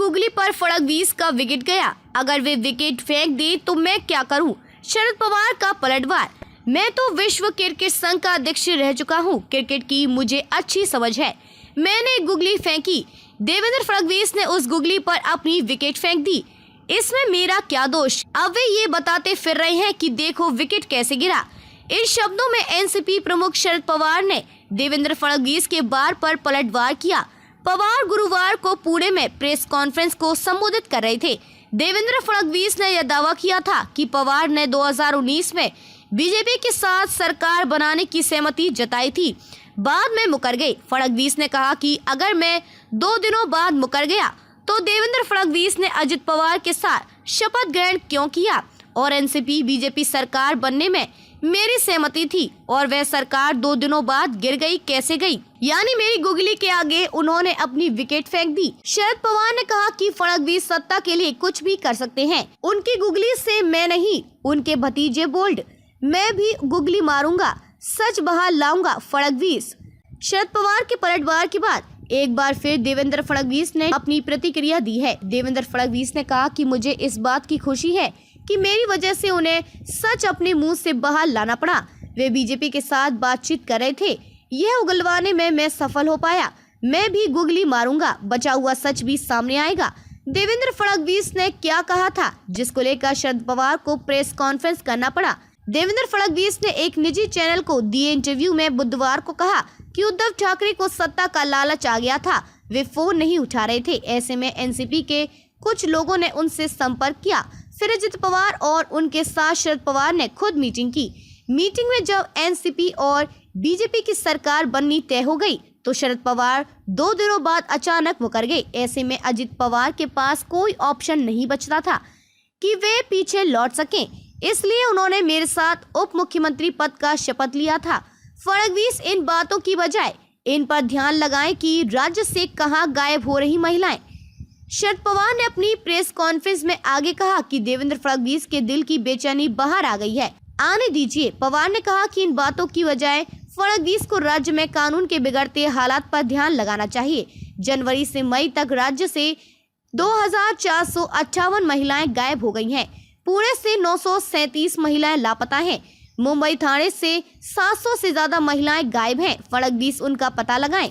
Googly पर फडणवीस का wicket गया, अगर वे विकेट फेंक दे तो मैं क्या करूं? शरद पवार का पलटवार। मैं तो विश्व क्रिकेट संघ का अध्यक्ष रह चुका हूं। क्रिकेट की मुझे अच्छी समझ है। मैंने गुगली फेंकी, देवेंद्र फडणवीस ने उस गुगली पर अपनी विकेट फेंक दी। इसमें मेरा क्या दोष? अब वे ये बताते फिर रहे हैं कि देखो विकेट कैसे गिरा। इन शब्दों में एनसीपी प्रमुख शरद पवार ने देवेंद्र फडणवीस के बार पर पलटवार किया। पवार गुरुवार को पुणे में प्रेस कॉन्फ्रेंस को संबोधित कर रहे थे। देवेंद्र फडणवीस ने यह दावा किया था कि पवार ने 2019 में बीजेपी के साथ सरकार बनाने की सहमति जताई थी, बाद में मुकर गए। फडणवीस ने कहा कि अगर मैं 2 दिनों बाद मुकर गया तो देवेंद्र फडणवीस ने अजित पवार के साथ शपथ ग्रहण क्यों किया और एनसीपी बीजेपी सरकार बनने में मेरी सहमति थी और वह सरकार 2 दिनों बाद गिर गई, कैसे गई? यानी मेरी गुगली के आगे उन्होंने अपनी विकेट फेंक दी। शरद पवार ने कहा कि फडणवीस सत्ता के लिए कुछ भी कर सकते हैं, उनकी गुगली से मैं नहीं, उनके भतीजे बोल्ड, मैं भी गुगली मारूंगा, सच बाहर लाऊंगा। फडणवीस। शरद पवार के पलटवार के बाद एक बार फिर देवेंद्र फडणवीस ने अपनी प्रतिक्रिया दी है। देवेंद्र फडणवीस ने कहा कि मुझे इस बात की खुशी है कि मेरी वजह से उन्हें सच अपने मुंह से बाहर लाना पड़ा। वे बीजेपी के साथ बातचीत कर रहे थे, यह उगलवाने में मैं सफल हो पाया। मैं भी गुगली मारूंगा, बचा हुआ सच भी सामने आएगा। देवेंद्र फडणवीस ने क्या कहा था, जिसको लेकर शरद पवार को प्रेस कॉन्फ्रेंस करना पड़ा। देवेंद्र फडणवीस ने एक निजी चैनल को दिए इंटरव्यू में बुधवार को कहा कि उद्धव ठाकरे को सत्ता का लालच आ गया था, वे फोन नहीं उठा रहे थे। ऐसे में एनसीपी के कुछ लोगों ने उनसे संपर्क किया। फिर अजित पवार और उनके साथ शरद पवार ने खुद मीटिंग की। मीटिंग में जब एनसीपी और बीजेपी की सरकार बननी तय हो गई तो शरद पवार 2 दिनों बाद अचानक मुकर गए। ऐसे में अजित पवार के पास कोई ऑप्शन नहीं बचता था कि वे पीछे लौट सकें, इसलिए उन्होंने मेरे साथ उप मुख्यमंत्री पद का शपथ लिया था। फडणवीस इन बातों की बजाय इन पर ध्यान लगाएं कि राज्य से कहां गायब हो रही महिलाएं। शरद पवार ने अपनी प्रेस कॉन्फ्रेंस में आगे कहा कि देवेंद्र फडणवीस के दिल की बेचैनी बाहर आ गई है, आने दीजिए। पवार ने कहा कि इन बातों की बजाय फडणवीस को राज्य में कानून के बिगड़ते हालात पर ध्यान लगाना चाहिए। जनवरी से मई तक राज्य से 2458 महिलाएं गायब हो गई हैं। पुणे से 937 महिलाएं लापता हैं। मुंबई थाने से 700 से ज्यादा महिलाएं गायब हैं। फडणवीस उनका पता लगाएं।